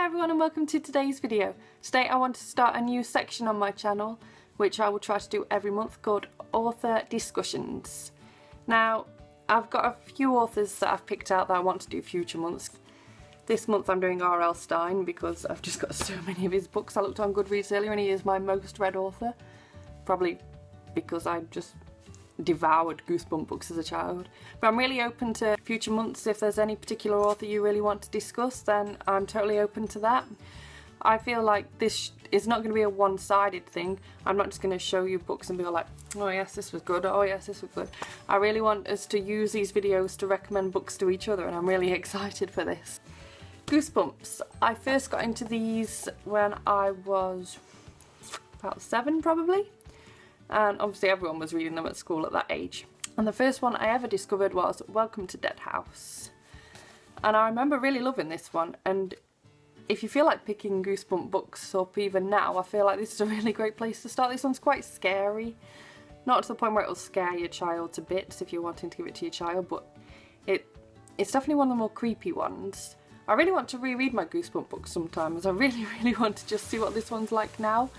everyone and welcome to today's video. Today I want to start a new section on my channel which I will try to do every month called author discussions. Now I've got a few authors that I've picked out that I want to do future months. This month I'm doing R.L. Stine because I've just got so many of his books. I looked on Goodreads earlier and he is my most read author. Probably because I just devoured Goosebumps books as a child. But I'm really open to future months. If there's any particular author you really want to discuss, then I'm totally open to that. I feel like this is not going to be a one-sided thing. I'm not just going to show you books and be like, oh yes this was good, oh yes this was good. I really want us to use these videos to recommend books to each other and I'm really excited for this. Goosebumps. I first got into these when I was about 7 probably. And obviously everyone was reading them at school at that age. And the first one I ever discovered was Welcome to Dead House. And I remember really loving this one, and if you feel like picking Goosebumps books up even now, I feel like this is a really great place to start. This one's quite scary. Not to the point where it'll scare your child to bits if you're wanting to give it to your child, but it's definitely one of the more creepy ones. I really want to reread my Goosebumps books sometimes. I really want to just see what this one's like now.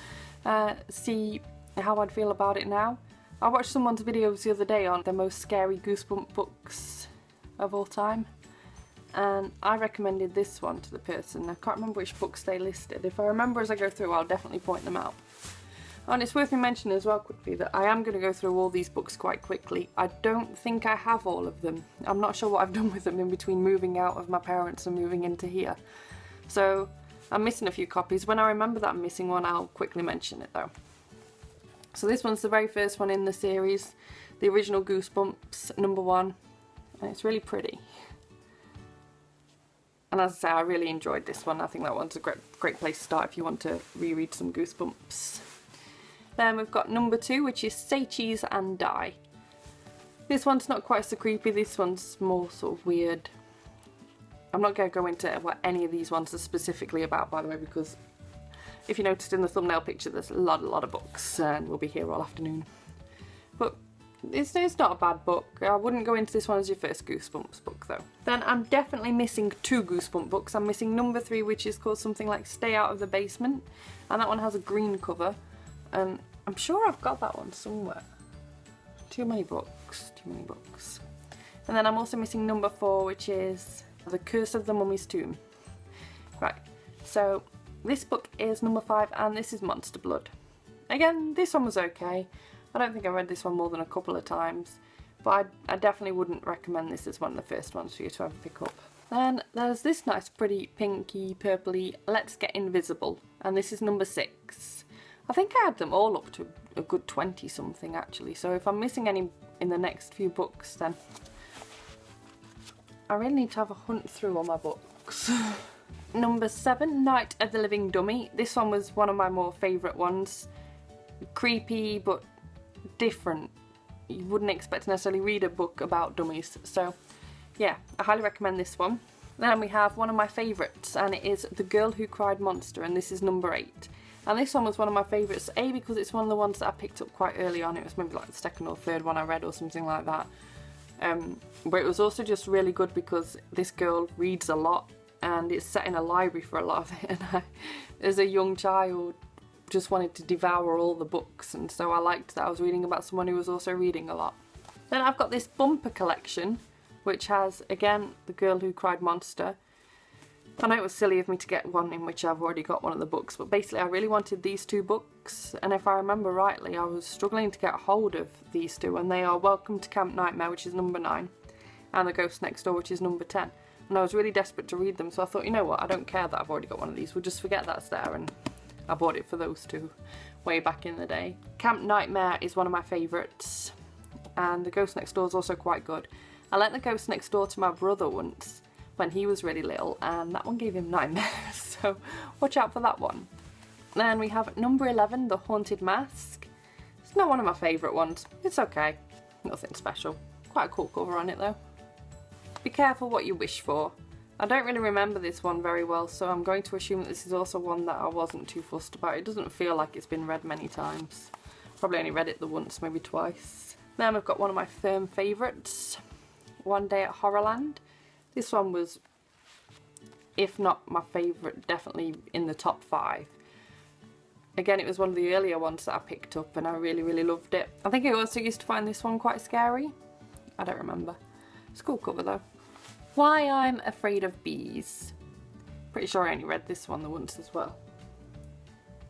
See how I'd feel about it now. I watched someone's videos the other day on the most scary Goosebumps books of all time, and I recommended this one to the person. I can't remember which books they listed. If I remember as I go through, I'll definitely point them out. And it's worth me mentioning as well quickly that I am going to go through all these books quite quickly. I don't think I have all of them. I'm not sure what I've done with them in between moving out of my parents and moving into here. So I'm missing a few copies. When I remember that I'm missing one, I'll quickly mention it though. So this one's the very first one in the series, the original Goosebumps #1, and it's really pretty. And as I say, I really enjoyed this one. I think that one's a great place to start if you want to reread some Goosebumps. Then we've got #2, which is Say Cheese and Die. This one's not quite so creepy, this one's more sort of weird. I'm not going to go into what any of these ones are specifically about, by the way, because if you noticed in the thumbnail picture, there's a lot of books, and we'll be here all afternoon. But it's not a bad book. I wouldn't go into this one as your first Goosebumps book, though. Then I'm definitely missing 2 Goosebumps books. I'm missing #3, which is called something like Stay Out of the Basement, and that one has a green cover, and I'm sure I've got that one somewhere. Too many books. And then I'm also missing #4, which is The Curse of the Mummy's Tomb. Right, so this book is #5, and this is Monster Blood. Again, this one was okay. I don't think I read this one more than a couple of times, but I definitely wouldn't recommend this as one of the first ones for you to ever pick up. Then there's this nice pretty pinky purpley Let's Get Invisible, and this is #6. I think I had them all up to a good 20 something actually, so if I'm missing any in the next few books, then I really need to have a hunt through all my books. #7, Night of the Living Dummy. This one was one of my more favourite ones. Creepy but different. You wouldn't expect to necessarily read a book about dummies. So yeah, I highly recommend this one. Then we have one of my favourites, and it is The Girl Who Cried Monster, and this is #8. And this one was one of my favourites, A, because it's one of the ones that I picked up quite early on. It was maybe like the second or third one I read or something like that. But it was also just really good because this girl reads a lot, and it's set in a library for a lot of it, and I, as a young child, just wanted to devour all the books, and so I liked that I was reading about someone who was also reading a lot. Then I've got this bumper collection, which has, again, The Girl Who Cried Monster. I know it was silly of me to get one in which I've already got one of the books, but basically I really wanted these 2 books, and if I remember rightly, I was struggling to get hold of these 2, and they are Welcome to Camp Nightmare, which is #9, and The Ghost Next Door, which is #10. And I was really desperate to read them, so I thought, you know what, I don't care that I've already got one of these, we'll just forget that's there, and I bought it for those 2 way back in the day. Camp Nightmare is one of my favourites, and The Ghost Next Door is also quite good. I lent The Ghost Next Door to my brother once when he was really little, and that one gave him nightmares, so watch out for that one. Then we have #11, The Haunted Mask. It's not one of my favourite ones. It's okay, nothing special. Quite a cool cover on it though. Be careful what you wish for. I don't really remember this one very well, so I'm going to assume that this is also one that I wasn't too fussed about. It doesn't feel like it's been read many times. Probably only read it the once, maybe twice. Then we've got one of my firm favourites, One Day at Horrorland. This one was if not my favourite, definitely in the top 5. Again, it was one of the earlier ones that I picked up and I really, really loved it. I think I also used to find this one quite scary. I don't remember. It's a cool cover though. Why I'm Afraid of Bees. Pretty sure I only read this one the once as well.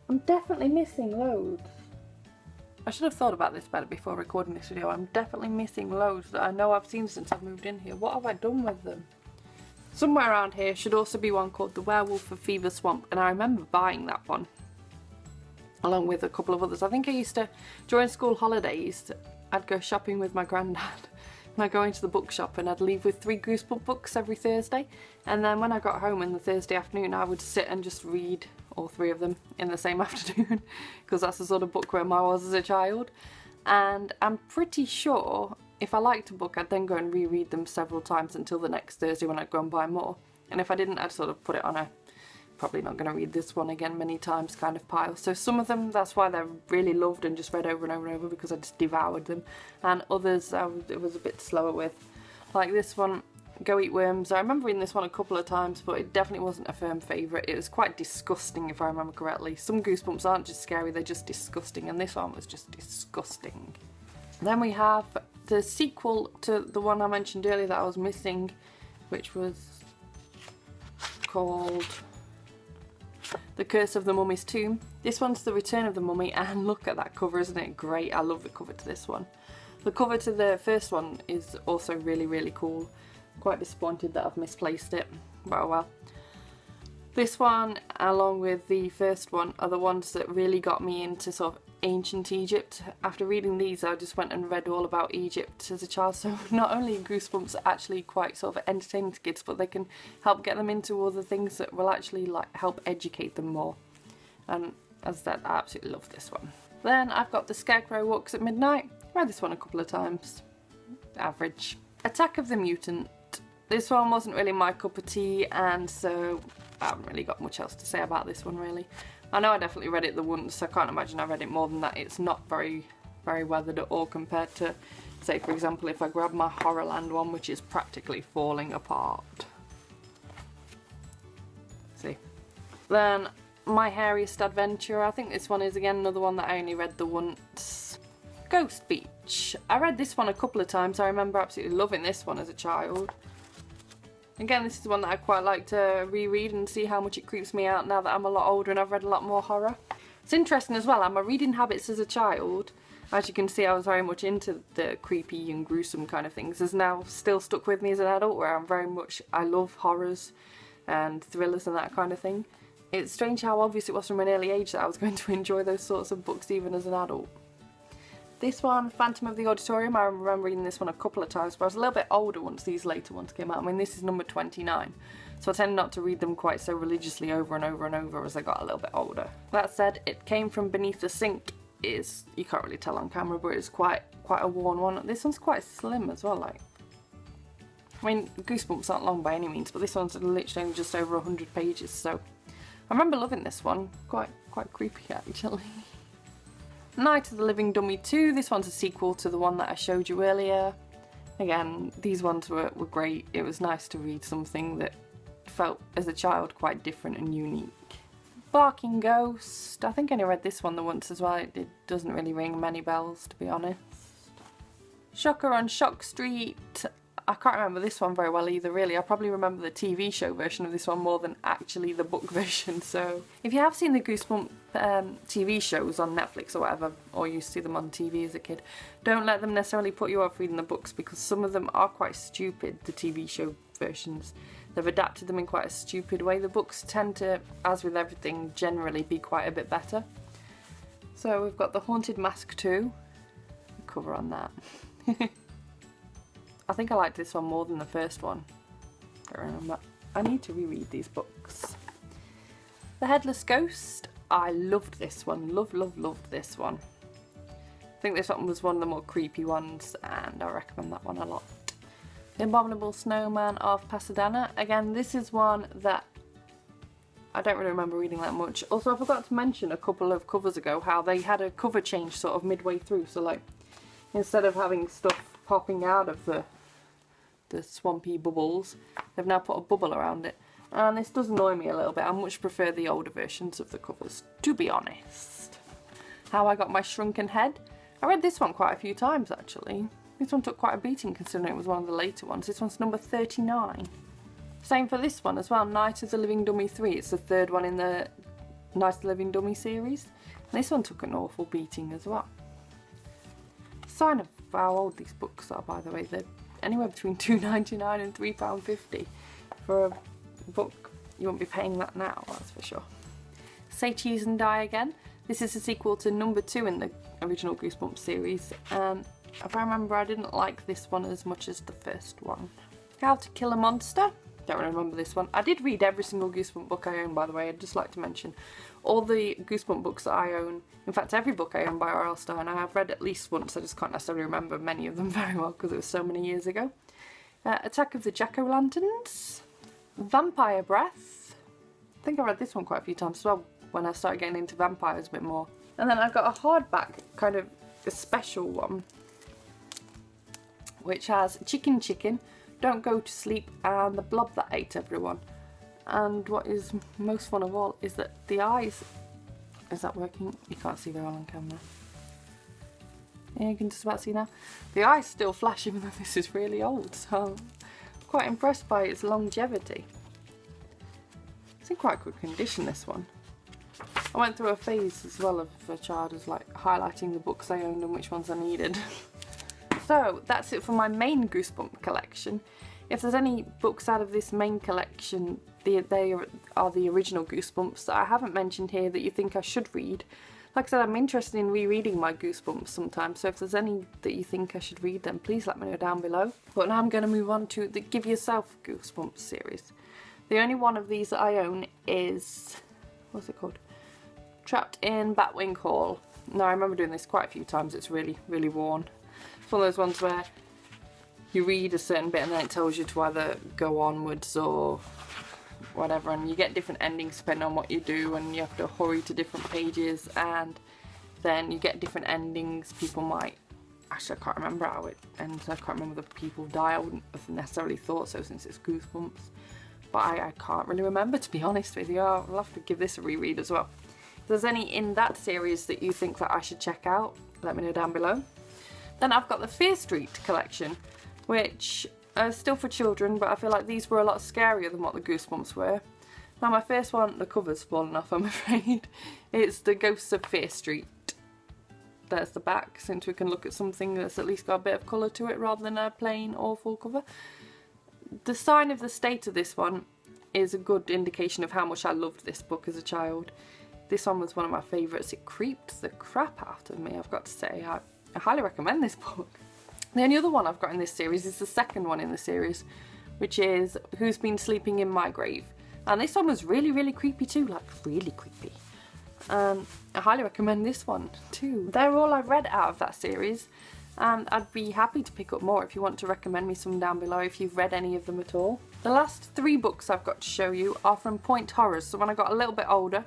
I'm definitely missing loads. I should have thought about this better before recording this video. I'm definitely missing loads that I know I've seen since I've moved in here. What have I done with them? Somewhere around here should also be one called The Werewolf of Fever Swamp, and I remember buying that one along with a couple of others. I think I used to, during school holidays, I'd go shopping with my granddad and I'd go into the bookshop and I'd leave with 3 Goosebumps books every Thursday, and then when I got home in the Thursday afternoon I would sit and just read all 3 of them in the same afternoon because that's the sort of bookworm I was as a child. And I'm pretty sure if I liked a book I'd then go and reread them several times until the next Thursday when I'd go and buy more, and if I didn't I'd sort of put it on a probably not going to read this one again many times kind of pile. So some of them, that's why they're really loved and just read over and over and over, because I just devoured them, and others it was a bit slower with. Like this one, Go Eat Worms. I remember reading this one a couple of times, but it definitely wasn't a firm favourite. It was quite disgusting if I remember correctly. Some Goosebumps aren't just scary, they're just disgusting, and this one was just disgusting. Then we have the sequel to the one I mentioned earlier that I was missing, which was called The Curse of the Mummy's Tomb. This one's The Return of the Mummy, and look at that cover, isn't it great? I love the cover to this one. The cover to the first one is also really, really cool. Quite disappointed that I've misplaced it. Well. This one, along with the first one, are the ones that really got me into sort of ancient Egypt. After reading these, I just went and read all about Egypt as a child, so not only are Goosebumps actually quite sort of entertaining to kids, but they can help get them into other things that will actually like help educate them more. And as I said, I absolutely love this one. Then I've got The Scarecrow Walks at Midnight. I read this one a couple of times. Average. Attack of the Mutant. This one wasn't really my cup of tea, and so I haven't really got much else to say about this one really. I know I definitely read it the once, I can't imagine I read it more than that. It's not very, very weathered at all compared to, say for example, if I grab my Horrorland one, which is practically falling apart. See. Then My Hairiest Adventure. I think this one is again another one that I only read the once. Ghost Beach. I read this one a couple of times. I remember absolutely loving this one as a child. Again, this is one that I quite like to reread and see how much it creeps me out now that I'm a lot older and I've read a lot more horror. It's interesting as well, my reading habits as a child, as you can see I was very much into the creepy and gruesome kind of things, is now still stuck with me as an adult, where I'm very much, I love horrors and thrillers and that kind of thing. It's strange how obvious it was from an early age that I was going to enjoy those sorts of books even as an adult. This one, Phantom of the Auditorium, I remember reading this one a couple of times, but I was a little bit older once these later ones came out. I mean, this is number 29, so I tend not to read them quite so religiously over and over and over as I got a little bit older. That said, It Came From Beneath the Sink is, you can't really tell on camera, but it's quite a worn one. This one's quite slim as well, like. I mean, Goosebumps aren't long by any means, but this one's literally only just over 100 pages, so I remember loving this one. Quite creepy, actually. Night of the Living Dummy 2. This one's a sequel to the one that I showed you earlier. Again, these ones were great. It was nice to read something that felt, as a child, quite different and unique. Barking Ghost. I think I only read this one the once as well. It doesn't really ring many bells, to be honest. Shocker on Shock Street. I can't remember this one very well either, really. I probably remember the TV show version of this one more than actually the book version, so if you have seen the Goosebumps TV shows on Netflix or whatever, or you see them on TV as a kid, don't let them necessarily put you off reading the books, because some of them are quite stupid, the TV show versions. They've adapted them in quite a stupid way. The books tend to, as with everything, generally be quite a bit better. So we've got The Haunted Mask 2, cover on that. I think I liked this one more than the first one. Don't remember. I need to reread these books. The Headless Ghost. I loved this one. Loved this one. I think this one was one of the more creepy ones, and I recommend that one a lot. The Abominable Snowman of Pasadena. Again, this is one that I don't really remember reading that much. Also, I forgot to mention a couple of covers ago how they had a cover change sort of midway through. So like, instead of having stuff popping out of the swampy bubbles, they've now put a bubble around it. And this does annoy me a little bit. I much prefer the older versions of the covers, to be honest. How I Got My Shrunken Head. I read this one quite a few times actually. This one took quite a beating considering it was one of the later ones. This one's number 39. Same for this one as well, Night of the Living Dummy 3. It's the third one in the Night of the Living Dummy series. And this one took an awful beating as well. Sign of how old these books are, by the way. They're anywhere between £2.99 and £3.50 for a book. You won't be paying that now, that's for sure. Say Cheese and Die Again. This is a sequel to number 2 in the original Goosebumps series. If I remember, I didn't like this one as much as the first one. How to Kill a Monster. Don't remember this one. I did read every single Goosebump book I own, by the way. I'd just like to mention all the Goosebump books that I own. In fact, every book I own by R.L. Stine I have read at least once. I just can't necessarily remember many of them very well because it was so many years ago. Attack of the Jack-o'-lanterns. Vampire Breath. I think I read this one quite a few times as well when I started getting into vampires a bit more. And then I've got a hardback, kind of a special one, which has Chicken Chicken, Don't Go to Sleep, and The Blob That Ate Everyone. And what is most fun of all is that the eyes... Is that working? You can't see very well on camera. Yeah, you can just about see now. The eyes still flash even though this is really old, so I'm quite impressed by its longevity. It's in quite good condition, this one. I went through a phase as well of a child as like highlighting the books I owned and which ones I needed. So that's it for my main Goosebump collection. If there's any books out of this main collection, they are the original Goosebumps that I haven't mentioned here that you think I should read. Like I said, I'm interested in rereading my Goosebumps sometimes, so if there's any that you think I should read, then please let me know down below. But now I'm going to move on to the Give Yourself Goosebumps series. The only one of these that I own is... what's it called? Trapped in Batwing Hall. Now I remember doing this quite a few times, it's really, really worn. It's one of those ones where you read a certain bit and then it tells you to either go onwards or whatever, and you get different endings depending on what you do, and you have to hurry to different pages, and then you get different endings. People might... Actually, I can't remember how it ends. I can't remember the people die. I wouldn't have necessarily thought so since it's Goosebumps. But I can't really remember, to be honest with you. I'll have to give this a reread as well. If there's any in that series that you think that I should check out, let me know down below. Then I've got the Fear Street collection, which are still for children, but I feel like these were a lot scarier than what the Goosebumps were. Now my first one, the cover's fallen off, I'm afraid. It's the Ghosts of Fear Street. There's the back, since we can look at something that's at least got a bit of colour to it rather than a plain awful cover. The sign of the state of this one is a good indication of how much I loved this book as a child. This one was one of my favourites. It creeped the crap out of me, I've got to say. I highly recommend this book. The only other one I've got in this series is the second one in the series, which is Who's Been Sleeping in My Grave. And this one was really, really creepy too, like really creepy. I highly recommend this one too. They're all I've read out of that series, and I'd be happy to pick up more if you want to recommend me some down below if you've read any of them at all. The last 3 books I've got to show you are from Point Horrors, so when I got a little bit older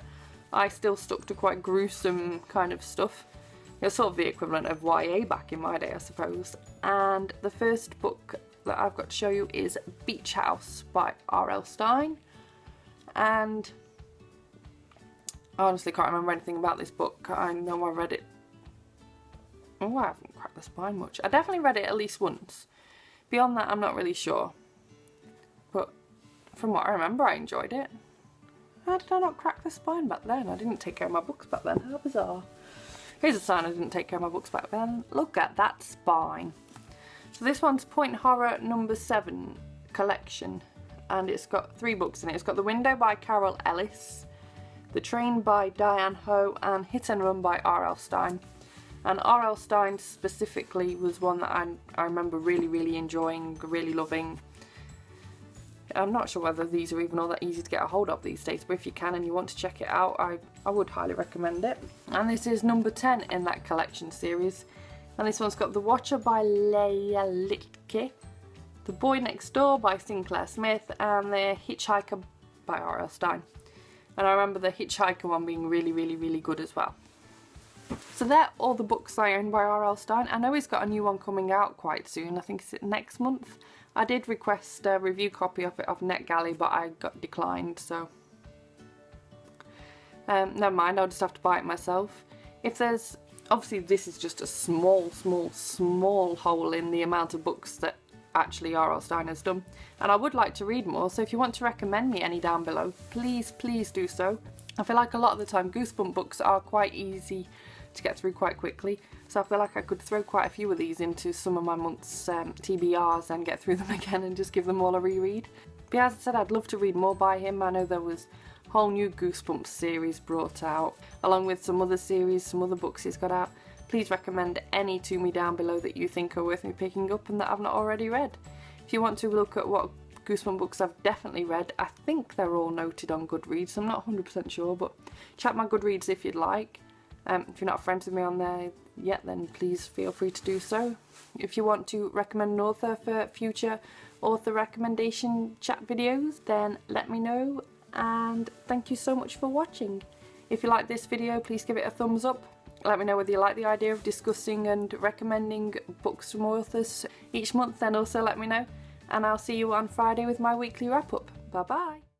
I still stuck to quite gruesome kind of stuff. It's sort of the equivalent of YA back in my day, I suppose. And the first book that I've got to show you is Beach House by R.L. Stine. And I honestly can't remember anything about this book. I know I read it... Oh, I haven't cracked the spine much. I definitely read it at least once. Beyond that, I'm not really sure. But from what I remember, I enjoyed it. How did I not crack the spine back then? I didn't take care of my books back then. How bizarre. Here's a sign I didn't take care of my books back then. Look at that spine. So this one's Point Horror number 7 collection. And it's got 3 books in it. It's got The Window by Carol Ellis, The Train by Diane Ho, and Hit and Run by R.L. Stine. And R.L. Stine specifically was one that I remember really, really enjoying, really loving. I'm not sure whether these are even all that easy to get a hold of these days, but if you can and you want to check it out, I would highly recommend it. And this is number 10 in that collection series. And this one's got The Watcher by Leah Litke, The Boy Next Door by Sinclair Smith, and The Hitchhiker by R.L. Stine. And I remember the Hitchhiker one being really, really, really good as well. So they're all the books I own by R.L. Stine. I know he's got a new one coming out quite soon. I think it's next month. I did request a review copy of it off NetGalley, but I got declined, so never mind, I'll just have to buy it myself. If there's, obviously this is just a small hole in the amount of books that actually R.L. Stine has done, and I would like to read more, so if you want to recommend me any down below, please do so. I feel like a lot of the time Goosebumps books are quite easy to get through quite quickly, so I feel like I could throw quite a few of these into some of my month's TBRs and get through them again and just give them all a reread. But yeah, as I said, I'd love to read more by him. I know there was a whole new Goosebumps series brought out, along with some other series, some other books he's got out. Please recommend any to me down below that you think are worth me picking up and that I've not already read. If you want to look at what Goosebumps books I've definitely read, I think they're all noted on Goodreads. I'm not 100% sure, but check my Goodreads if you'd like. If you're not friends with me on there yet, then please feel free to do so. If you want to recommend an author for future author recommendation chat videos, then let me know, and thank you so much for watching. If you like this video, please give it a thumbs up. Let me know whether you like the idea of discussing and recommending books from authors each month, then also let me know. And I'll see you on Friday with my weekly wrap up. Bye bye!